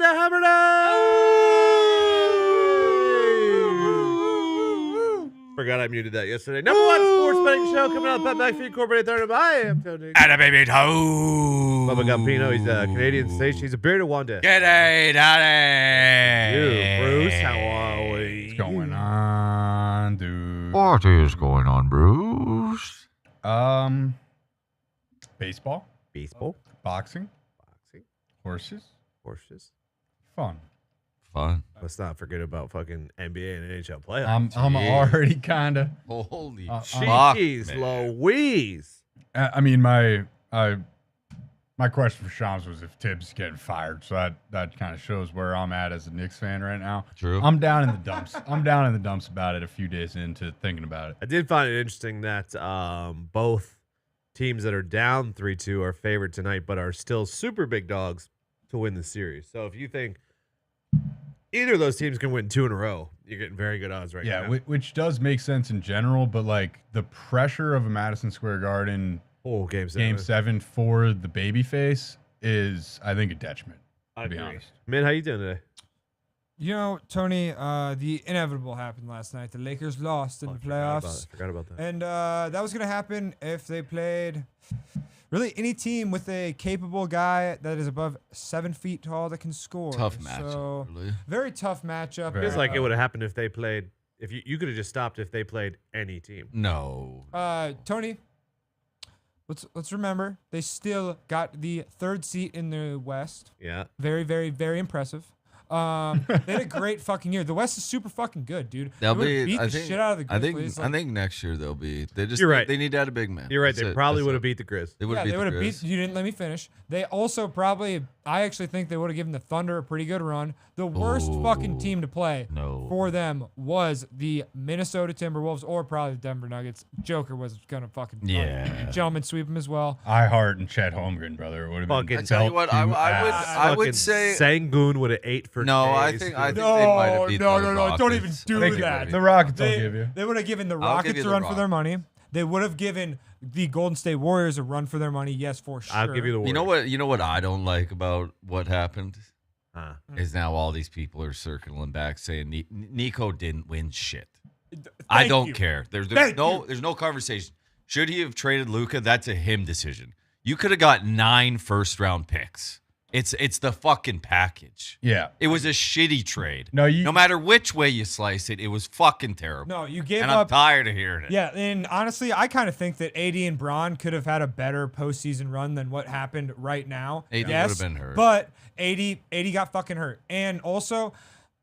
to Hammer Dahn! Forgot I muted that yesterday. Number one sports betting show coming out of the Bet Back Feed Incorporated third. I am Tony. And a baby toe. Bubba Gumpino. He's a Canadian station. He's a bearded Wanda. G'day, daddy. You, Bruce. How are we? What's going on, dude? What is going on, Bruce? Baseball, Baseball. boxing, Boxing. horses, Horses. fun. Fun. Let's not forget about fucking NBA and NHL playoffs. I'm already kind of. Holy Jeez man. Louise. I mean, my question for Shams was if Tibbs is getting fired, so that kind of shows where I'm at as a Knicks fan right now. True. I'm down in the dumps. I'm down in the dumps about it a few days into thinking about it. I did find it interesting that both teams that are down 3-2 are favored tonight, but are still super big dogs to win the series. So if you think either of those teams can win 2 in a row, you're getting very good odds right now. Yeah, which does make sense in general, but like the pressure of a Madison Square Garden Oh, game Game 7 for the babyface is, I think, a detriment, to be honest. Min, how you doing today? You know, Tony, the inevitable happened last night. The Lakers lost in the playoffs. Forgot about that. And that was going to happen if they played really any team with a capable guy that is above 7 feet tall that can score. Tough matchup, So, really. Very tough matchup. Very Feels like it would have happened if they played. If you could have just stopped if they played any team. No. Tony, let's remember, they still got the 3rd seat in the West. Yeah. Very, very, very impressive. They had a great fucking year. The West is super fucking good, dude. They'll They would've be. beat I the think. shit out of the I think. Grizzlies. I think next year they'll be. They just. You're right. They need to add a big man. You're right. That's They it. probably That's would it. have beat the Grizz. They would Yeah, have beat they would the have beat. Grizz. You didn't let me finish. They also probably. I actually think they would have given the Thunder a pretty good run. The worst fucking team to play No. for them was the Minnesota Timberwolves or probably the Denver Nuggets. Joker was gonna fucking Yeah. gentleman sweep them as well. I Heart and Chet Holmgren, brother. It would have been. Fucking- I tell you what. I Fucking would say. Sangoon would have ate for No, I days, think. dude. I think they might have beat No, the no, no, don't even Rockets. do I think it that. would've The been- Rockets will give you. They would have given the I'll give Rockets you a the run for their Rock. money. They would have given the Golden State Warriors a run for their money. Yes, for sure. I'll give you the word. You know what? You know what I don't like about what happened is Mm. now all these people are circling back saying Nico didn't win shit. Thank I don't you. care. There's Thank no conversation. Should he have traded Luka? That's a him decision. You could have got 9 first-round picks. It's the fucking package. Yeah. It was a shitty trade. No, no matter which way you slice it, it was fucking terrible. No, you gave and I'm up. tired of hearing it. Yeah, and honestly, I kind of think that AD and Braun could have had a better postseason run than what happened right now. AD yes, would have been hurt. But AD got fucking hurt. And also,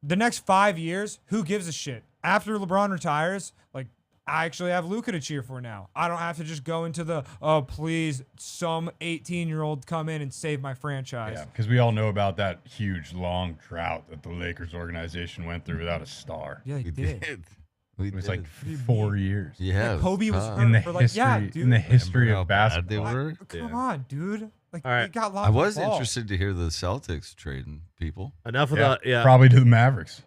the next 5 years, who gives a shit? After LeBron retires, like, I actually have Luka to cheer for now. I don't have to just go into the, oh, please, some 18-year-old come in and save my franchise. Yeah, because we all know about that huge, long drought that the Lakers organization went through without a star. Yeah, they We did. did. We It was did. like 4 years. Yeah, Kobe was tough. hurt In the for like, history, yeah, dude. in the history Remember how of bad basketball. they were? Come on, dude. Like, All right. they got lots I was of balls. interested to hear the Celtics trading people. Enough of Yeah, that. Yeah. Probably to the Mavericks.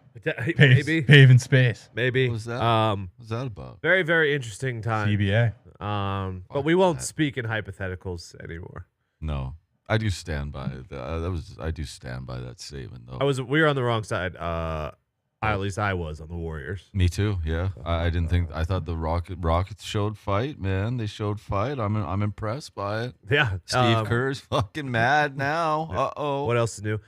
Maybe. Paving space. Maybe. What was that? What's that about? Very, very interesting time. CBA. But we won't that. speak in hypotheticals anymore. No, I do stand by it. I do stand by that statement though. We were on the wrong side. At least I was on the Warriors. Me too. Yeah, I didn't think. I thought the Rockets showed fight. Man, they showed fight. I'm impressed by it. Yeah. Steve Kerr's fucking mad now. Uh-oh. What else is new?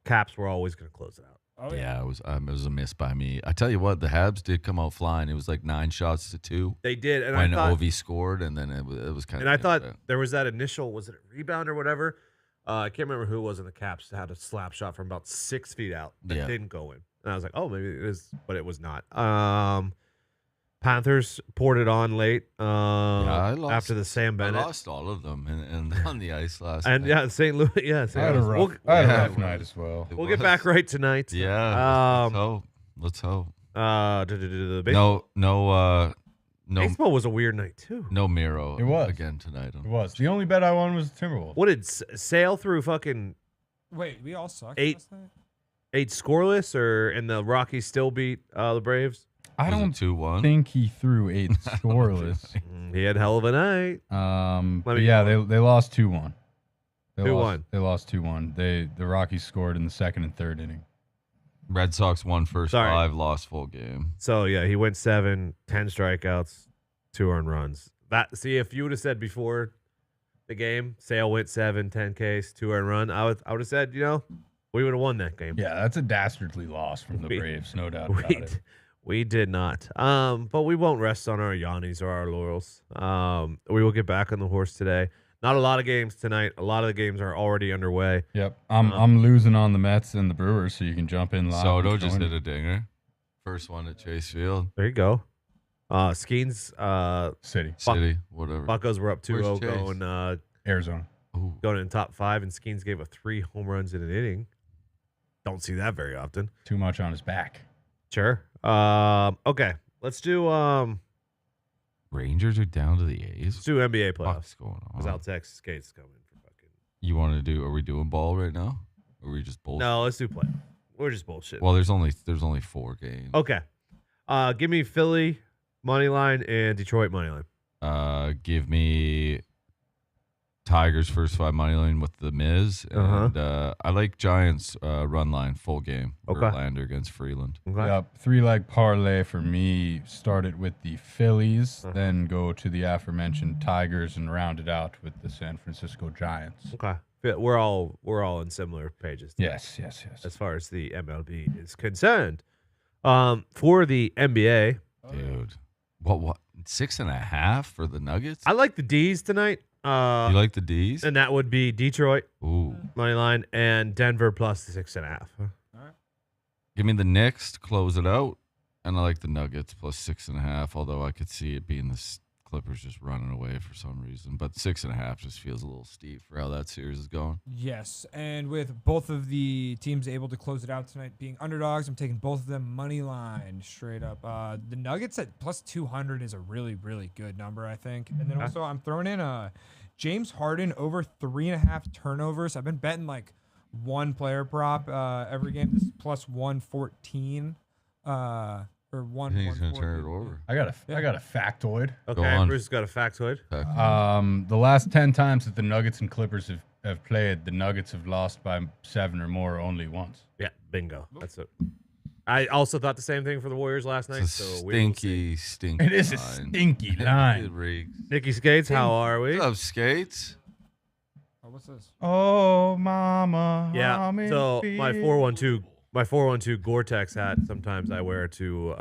Caps were always going to close it out. Oh, Yeah, it was a miss by me. I tell you what, the Habs did come out flying. It was like 9 shots to 2 They did, and when I thought, Ovi scored, and then it was kind of. and I thought there was that initial, was it a rebound or whatever? I can't remember who it was in the Caps that had a slap shot from about 6 feet out that Yeah. didn't go in, and I was like, oh, maybe it is, but it was not. Panthers poured it on late I lost, after the Sam I Bennett. lost all of them and on the ice last And night. yeah, St. Louis. Yeah, I St. had a Louis. rough, We'll, I had a yeah, rough night as well. It we'll get was. back right tonight. Yeah, let's hope. Let's hope. The baseball, No, baseball was a weird night too. no Miro. It was. again tonight. It was. The only bet I won was the Timberwolves. What did sail through fucking Wait, we all sucked 8 last night? 8 scoreless, or and the Rockies still beat the Braves? I don't 2-1. think he threw 8 scoreless. He had hell of a night. But me- yeah, they lost 2-1. They 2-1. They lost 2-1. The Rockies scored in the second and third inning. Red Sox won first Sorry. 5, lost full game. So yeah, he went 7, 10 strikeouts, 2 earned runs. If you would have said before the game, Sale went 7, 10 Ks, 2 earned run, I would have said, we would have won that game. Yeah, that's a dastardly loss from the Braves, no doubt about it. We did not. But we won't rest on our Yannis or our laurels. We will get back on the horse today. Not a lot of games tonight. A lot of the games are already underway. Yep, I'm losing on the Mets and the Brewers, so you can jump in live. Soto just hit a dinger. First one at Chase Field. There you go. Skeens, City, whatever. Buccos were up 2-0 Where's Chase? going Arizona. Ooh. in top 5, and Skeens gave up 3 home runs in an inning. Don't see that very often. Too much on his back. Sure. Okay. Let's do Rangers are down to the A's. NBA playoffs. What's going Because on? Al Texas Gates coming for fucking. You want to do? Are we doing ball right now? Or are we just bullshit? No, let's do playoff. We're just bullshit. Well, there's only 4 games. Okay. Give me Philly money line and Detroit money line. Give me Tigers first 5 money line with the Miz, and I like Giants run line full game. Okay. Verlander against Freeland. Okay. Yep, 3-leg parlay for me. Started with the Phillies, then go to the aforementioned Tigers, and round it out with the San Francisco Giants. Okay. We're all in similar pages. Yes. As far as the MLB is concerned. For the NBA, Dude, what 6.5 for the Nuggets? I like the D's tonight. You like the D's? And that would be Detroit Ooh, money line and Denver plus the 6.5. give me the Knicks to close it out, and I like the Nuggets plus 6.5. Although I could see it being the Clippers just running away for some reason, but 6.5 just feels a little steep for how that series is going. Yes, and with both of the teams able to close it out tonight being underdogs, I'm taking both of them money line straight up. The Nuggets at plus 200 is a really, really good number, I think. And then also I'm throwing in James Harden over 3.5 turnovers. I've been betting like one player prop every game. This is plus 114. Or one. I think he's gonna 114. turn it over. I got a factoid. Okay, on. Bruce got a factoid. The last 10 times that the Nuggets and Clippers have played, the Nuggets have lost by 7 or more only once. Yeah, bingo. That's it. I also thought the same thing for the Warriors last night. It's a So we will see. stinky. It is a line. stinky It line. reeks. Nikki Skates, how are we? What's up, Skates? Oh, what's this? Oh, mama. Yeah. I'm in So fear. my 412 Gore-Tex hat. Sometimes I wear to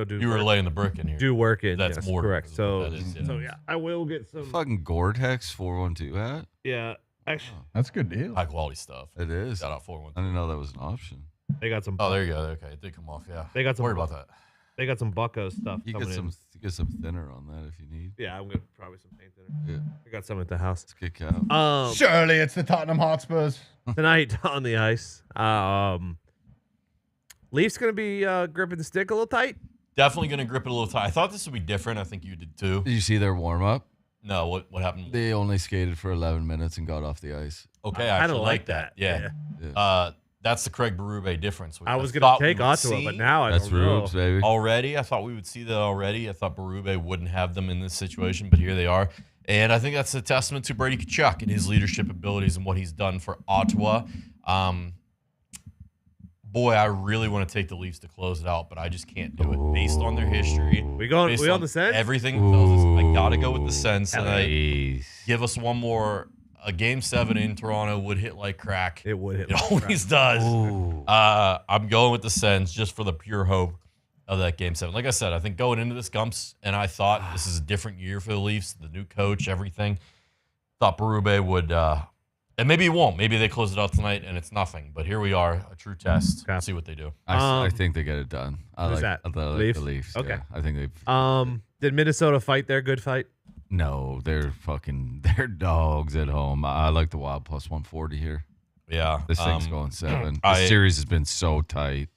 do You were laying the brick in here. do work in. That's yes, more correct. So what that is, yeah. so yeah, I will get some. Fucking Gore-Tex 412 hat. Yeah, actually, That's a good deal. High quality stuff. It is. Shout out I 411. didn't know that was an option. they got some. Oh, there you go. Okay, it did come off. Yeah. They got some. Worry about that. They got some Bucko stuff You coming get some thinner on that if you need. in. Yeah, I'm gonna probably some paint thinner. Yeah. I got some at the house. Let's kick out. Surely it's the Tottenham Hotspurs. Tonight on the ice, Leafs gonna be gripping the stick a little tight. Definitely going to grip it a little tight. I thought this would be different. I think you did too. Did you see their warm up? No, what happened? They only skated for 11 minutes and got off the ice. Okay, I I don't actually like like that. that. Yeah. That's the Craig Berube difference. I was gonna thought we take would Ottawa, see but now I That's don't know. Rubes, baby. already. I thought we would see that already. I thought Berube wouldn't have them in this situation, but here they are. And I think that's a testament to Brady Tkachuk and his leadership abilities and what he's done for Ottawa. Boy, I really want to take the Leafs to close it out, but I just can't do it based on their history. We Based on the Sens? Everything tells us I gotta go with the Sens tonight. Nice. Give us one more. A game 7 in Toronto would hit like crack. It would hit. It always does. I'm going with the Sens just for the pure hope of that game 7. Like I said, I think going into this Gumps, and I thought this is a different year for the Leafs, the new coach, everything. Thought Berube would, and maybe he won't. Maybe they close it out tonight and it's nothing. But here we are, a true test. Okay. See what they do. I think they get it done. I Who's like, that? I like Leafs? the Leafs. Okay. Yeah. I think they've. Did Minnesota fight their good fight? No, they're dogs at home. I like the Wild plus 140 here. Yeah. This thing's going 7. The I- series has been so tight.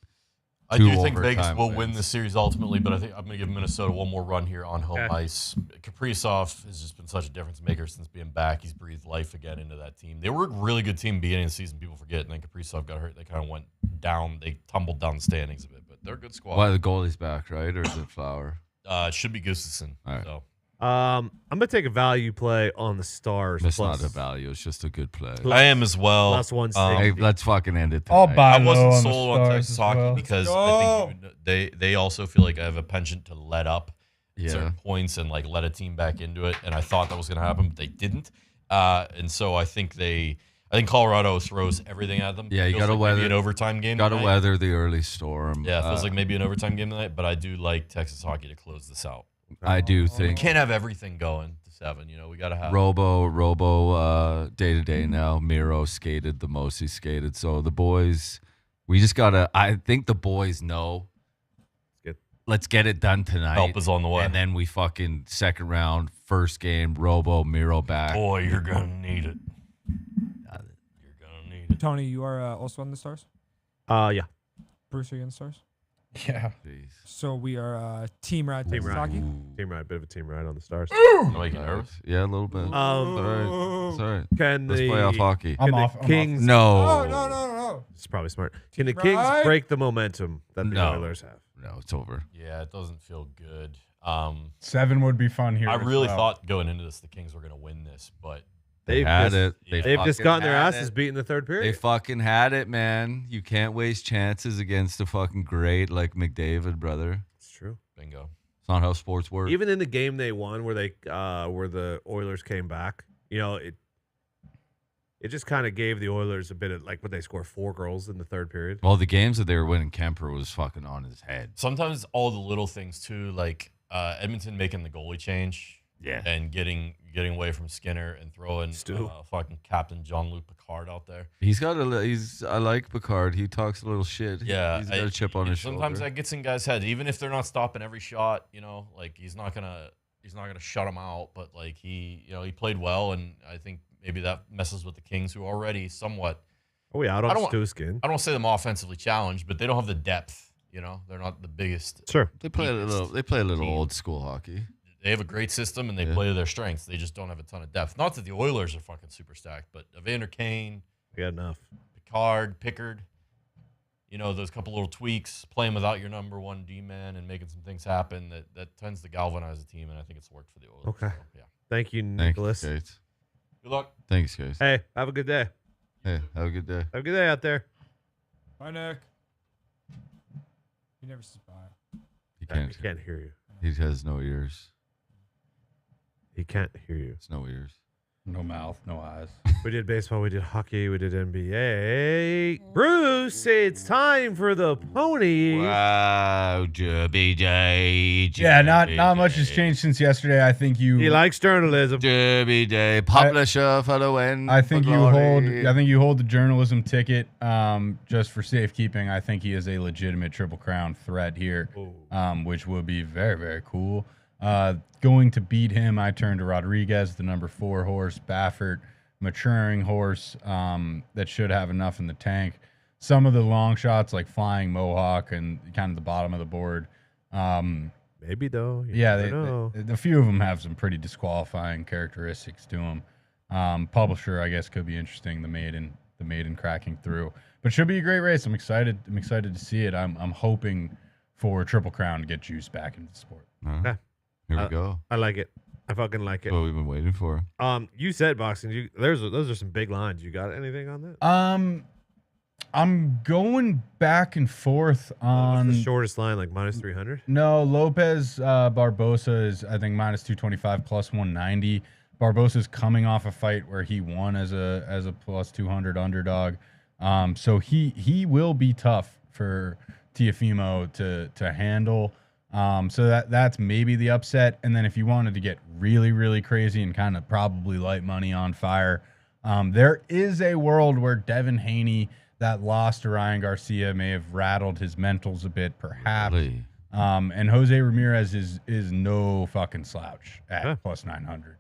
I Two do think Vegas overtime will win wins. the series ultimately, but I think I'm going to give Minnesota one more run here on home Okay. ice. Kaprizov has just been such a difference maker since being back. He's breathed life again into that team. They were a really good team beginning of the season. People forget, and then Kaprizov got hurt. They kind of went down. They tumbled down the standings a bit, but they're a good squad. Why the goalie's back, right? Or is it Flower? It should be Gustafsson. All right. So I'm gonna take a value play on the Stars. It's plus, not a value. It's just a good play. I am as well. plus 160. Hey, let's fucking end it. I'll tonight. buy I low wasn't on the sold on Stars Texas as hockey well. because Go. I think they also feel like I have a penchant to let up Yeah. certain points and like let a team back into it, and I thought that was going to happen, but they didn't. And so I think Colorado throws everything at them. Yeah, you Feels gotta like maybe weather- an overtime game. Got to tonight. weather the early storm. Yeah, it feels like maybe an overtime game tonight, but I do like Texas hockey to close this out. I do We think can't have everything going to 7. We got to have. Robo day to day now. Miro skated the most he skated. So the boys, we just gotta. I think the boys know. Let's get it done tonight. Help is on the way. And then we fucking second round, first game, Robo, Miro back. Boy, you're going to need it. You're going to need it. Tony, you are also on the Stars. Yeah. Bruce, are you on the Stars? Yeah. Jeez. So we are team ride Team Texas ride. hockey. Team ride, bit of a team ride on the Stars. Am I getting nervous? Yeah, a little bit. It's all right. It's all right. Can Let's the play off hockey. I'm Can the off. I'm Kings? No. Oh no! It's probably smart. Can the Team Kings ride? break the momentum that the No. Oilers have? No, it's over. Yeah, it doesn't feel good. 7 would be fun here. I as really well. thought going into this the Kings were going to win this, but They had just, it. They've just fucking gotten their had asses it. beat in the third They period. fucking had it, man. You can't waste chances against a fucking great like McDavid, brother. It's true. bingo. It's not how sports work. Even in the game they won, where the Oilers came back, it just kind of gave the Oilers a bit of like when they score 4 goals in the third period. Well, the games that they were winning, Kemper was fucking on his head. Sometimes all the little things too, like Edmonton making the goalie change, Yeah. and getting away from Skinner and throwing Stu. fucking Captain Jean-Luc Picard out there. I like Picard. He talks a little shit. Yeah, He's got a chip on his sometimes shoulder. that gets in guys' heads, even if they're not stopping every shot. Like he's not gonna shut them out, but like he played well, and I think maybe that messes with the Kings, who are already somewhat. Oh yeah, I I don't don't want- Stu skin. I don't want to say them offensively challenged, but they don't have the depth. They're not the biggest. Sure. They play a little. They play a little team. old school hockey. They have a great system and they Yeah. play to their strengths. They just don't have a ton of depth. Not that the Oilers are fucking super stacked, but Evander Kane, I got enough. Pickard, those couple little tweaks, playing without your number one D-man and making some things happen, that tends to galvanize the team, and I think it's worked for the Oilers. Okay. So, yeah. Thank you, Thanks, Nicholas. guys. Good luck. Thanks, guys. Hey, have a good day. Hey, have a good day. Have a good day out there. Bye, Nick. He never says bye. He I can't. can't hear you. He has no ears. He can't hear you. It's no ears. No mouth, no eyes. We did baseball, we did hockey, we did NBA. Bruce, it's time for the pony. Wow, Derby Day. Yeah, not much has changed since yesterday. I think you. He likes journalism. Derby Day. Publisher for the win. I think for you glory. hold. I think you hold the journalism ticket, just for safekeeping. I think he is a legitimate Triple Crown threat here, which would be very, very cool. Going to beat him, I turn to Rodriguez, the number 4 horse, Baffert, maturing horse that should have enough in the tank. Some of the long shots, like Flying Mohawk and kind of the bottom of the board. Maybe though. You Yeah, never know. a few of them have some pretty disqualifying characteristics to them. Publisher, I guess, could be interesting. The maiden cracking through, but should be a great race. I'm excited. I'm excited to see it. I'm hoping for Triple Crown to get juice back into the sport. Huh? Here we go. I like it. I fucking like it. What we've been waiting for. You said boxing. Those are some big lines. You got anything on that? I'm going back and forth What's on. the shortest line, like minus 300? No, Lopez Barbosa is, I think, minus 225 plus 190. Barbosa's coming off a fight where he won as a plus 200 underdog. So he will be tough for Tiafimo to handle. So that's maybe the upset. And then if you wanted to get really, really crazy and kind of probably light money on fire, there is a world where Devin Haney, that loss to Ryan Garcia, may have rattled his mentals a bit, perhaps. Really? And Jose Ramirez is no fucking slouch at plus 900.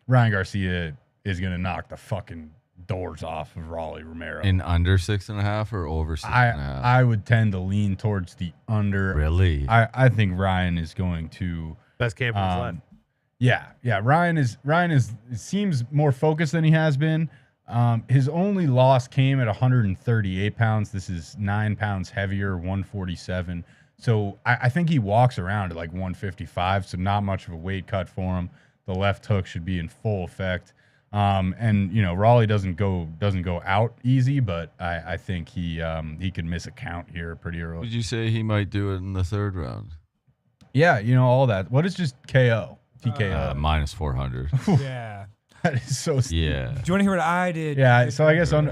Ryan Garcia is going to knock the fucking doors off of Raleigh Romero. In under 6.5 or over 6.5? I would tend to lean towards the under. Really? I think Ryan is going to. Best camper in his life. Yeah. Ryan is seems more focused than he has been. His only loss came at 138 pounds. This is 9 pounds heavier, 147. So I think he walks around at like 155, so not much of a weight cut for him. The left hook should be in full effect. And you know, Raleigh doesn't go out easy, but I think he could miss a count here pretty early. Would you say he might do it in the third round? Yeah, you know, all that. What is just KO? TKO. Minus 400. Yeah. That is so steep. Yeah. Do you want to hear what I did? Yeah, so I guess under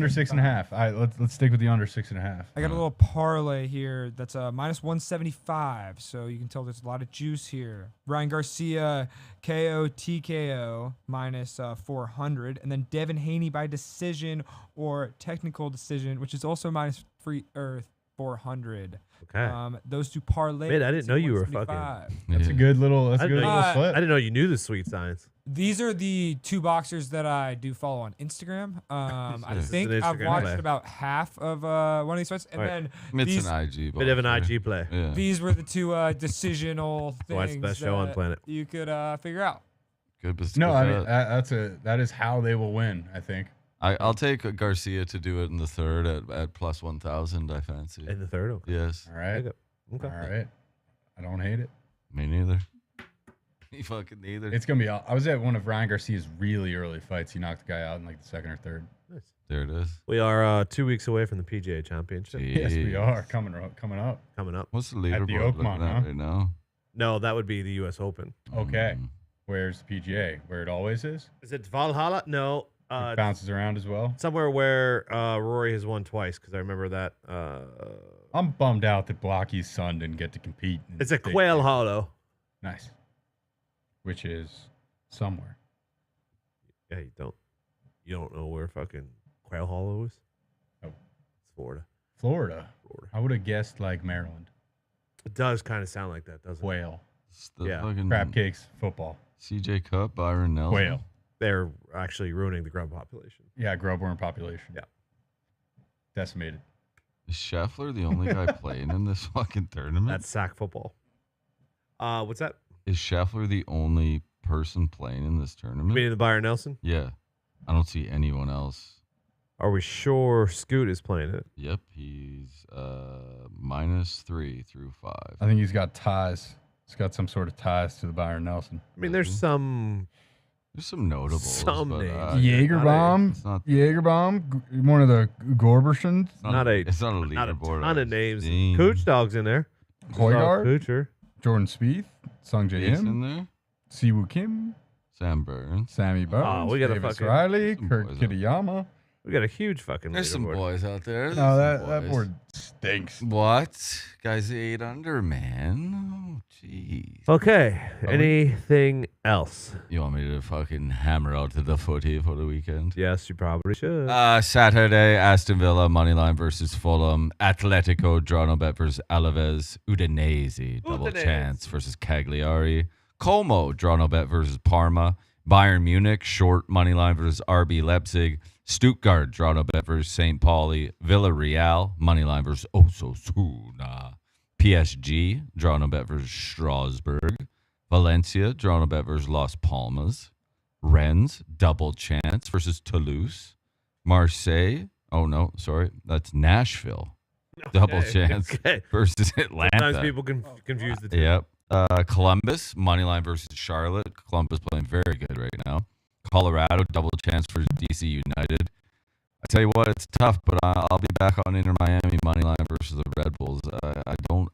6.5. Let's stick with the under 6.5. I got a little parlay here that's minus 175, so you can tell there's a lot of juice here. Ryan Garcia, KO, TKO, minus 400, and then Devin Haney by decision or technical decision, which is also minus 400. Okay. Those two parlay. Man, I didn't know you were fucking. That's a good little. That's I a good didn't little know split. I didn't know you knew the sweet science. These are the two boxers that I do follow on Instagram. I This is think an I've Instagram watched play. about half of one of these fights, and Right. then It's these, an IG. Bit of an boxer. IG play. Yeah. these were the two decisional things Watch the best show on that planet. you could figure out. Good. No, I mean bet. that is how they will win. I think. I'll take Garcia to do it in the third at plus 1,000. I fancy. In the third. Okay. Yes. All right. Okay. All right. I don't hate it. Me neither. Me fucking neither. It's gonna be. I was at one of Ryan Garcia's really early fights. He knocked the guy out in like the second or third. Nice. There it is. We are 2 weeks away from the PGA Championship Yes, we Jeez. are coming up. coming up. What's the At the leaderboard Oakmont, looking at huh? right now? No, that would be the U.S. Open. Okay. Mm. Where's the PGA? Where it always is. Is it Valhalla? No. It bounces around as well. Somewhere where Rory has won twice, because I remember that. I'm bummed out that Blocky's son didn't get to compete. in It's a state Quail champ. Hollow. Nice. Which is somewhere. Yeah, you don't know where fucking Quail Hollow is? Nope. It's Florida. Florida. I would have guessed like Maryland. It does kind of sound like that, doesn't it? Whale. It's the Yeah. fucking Crab cakes. Football. CJ Cup, Byron Nelson. Whale. They're actually ruining the grub population. Yeah, grubworm population. Yeah. Decimated. Is Scheffler the only guy playing in this fucking tournament? That's sack football. What's that? Is Scheffler the only person playing in this You tournament? mean the Byron Nelson? Yeah. I don't see anyone else. Are we sure Scoot is playing it? Yep, he's -3 through 5. I think he's got ties. He's got some sort of ties to the Byron Nelson. I mean, there's some. There's some notables. Some but, names. Jaegerbaum. It's not, Jaegerbaum. One of the Gorbersons. it's Not a- It's not a Not a leaderboard. ton I've of names. seen. Cooch Dog's in there. Hoygaard. Coocher. Jordan Spieth. Sung Jae Jason Im. there. Siwoo Kim. Sam Burns. Sammy Burns. we got a Davis fucking- Riley. some Kurt boys Kitayama. We got a huge fucking There's some leaderboard. boys out there. There's No, some that boys. board stinks. What? Guys 8 under, man. Oh, jeez. Okay. Anything else? You want me to fucking hammer out to the footy for the weekend? Yes, you probably should. Saturday, Aston Villa, moneyline versus Fulham. Atletico, draw no bet versus Alaves. Udinese, double Udinese. chance versus Cagliari. Como, draw no bet versus Parma. Bayern Munich, short moneyline versus RB Leipzig. Stuttgart, draw no bet versus St. Pauli. Villarreal, moneyline versus Osasuna. PSG, draw no bet versus Strasbourg. Valencia, draw no bet versus Las Palmas. Rennes, double chance versus Toulouse. Marseille, oh no, sorry, that's Nashville. Double Okay, chance okay. versus Atlanta. Sometimes people confuse the two. Yep. Columbus, moneyline versus Charlotte. Columbus playing very good right now. Colorado, double chance for DC United. I tell you what, it's tough, but I'll be back on Inter Miami moneyline versus the Red Bulls. I don't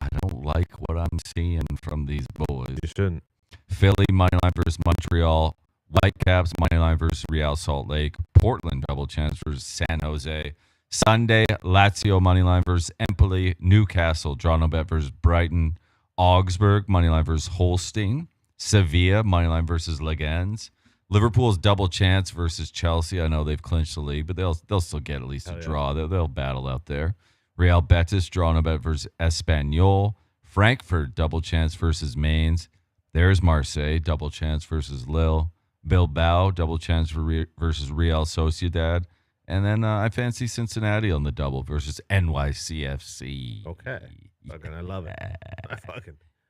like what I'm seeing from these boys. You shouldn't. Philly moneyline versus Montreal. Whitecaps moneyline versus Real Salt Lake. Portland double chance versus San Jose. Sunday, Lazio moneyline versus Empoli. Newcastle draw no bet versus Brighton. Augsburg moneyline versus Holstein. Sevilla moneyline versus Legans. Liverpool's double chance versus Chelsea. I know they've clinched the league, but they'll still get at least a draw. They'll battle out there. Real Betis draw no bet versus Espanyol. Frankfurt double chance versus Mainz. There's Marseille double chance versus Lille. Bilbao double chance versus Real Sociedad. And then I fancy Cincinnati on the double versus NYCFC. Okay. Fucking, I love it. I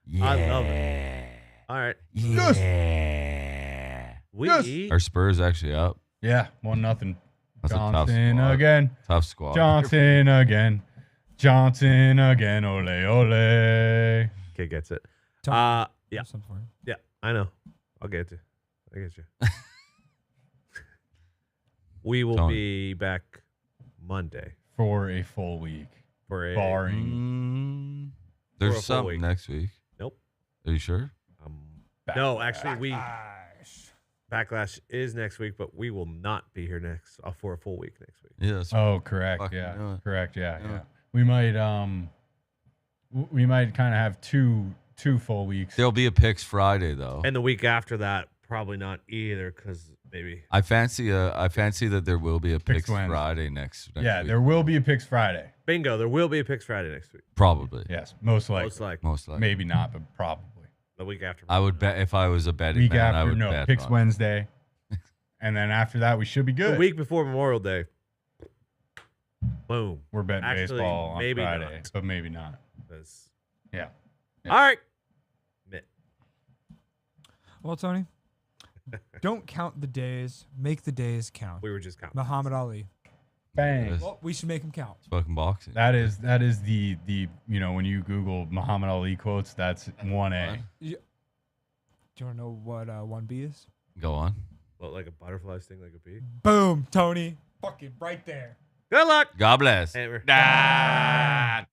Yeah. love it. All right. Yeah. We Our Spurs actually up. Yeah, 1-0. That's a tough Johnson squad. again. Tough squad. Johnson again. Johnson again, ole ole. Kid gets it. Tony, Yeah, something for you. yeah, I know. I'll get you. I get you. We will Tony. be back Monday For a full week, for a barring For a full There's something week. next week. Nope. Are you sure? No, actually, Gosh. Backlash is next week, but we will not be here next for a full week next week. Yeah. that's Oh, correct. Fucking Yeah, do it. correct. Yeah, Do yeah. it. We might kind of have two full weeks. There'll be a picks Friday though. And the week after that, probably not either, because maybe I fancy that there will be a Picks picks Wednesday. Friday next Yeah, week. there will be a picks Friday. bingo, there will be a Picks Friday next week. Probably. Yes, most likely. Most likely Most likely. Maybe not, but probably. the week after. I would bet if I was a betting Week man, I after, would no, bet picks on- Wednesday, and then after that, we should be the good. week before Memorial Day. Boom. We're betting Actually, baseball on maybe Friday, not. but maybe not. 'Cause- Yeah. All right. Mitt. Well, Tony, don't count the days. Make the days count. We were just counting. Muhammad Ali. Bang. Yes. Well, we should make him count. It's fucking boxing. That is the when you Google Muhammad Ali quotes, that's 1A. Do you want to know what 1B is? Go on. What, like a butterfly sting like a bee? Boom, Tony. Fucking right there. Good luck. God bless. Hammer. Nah.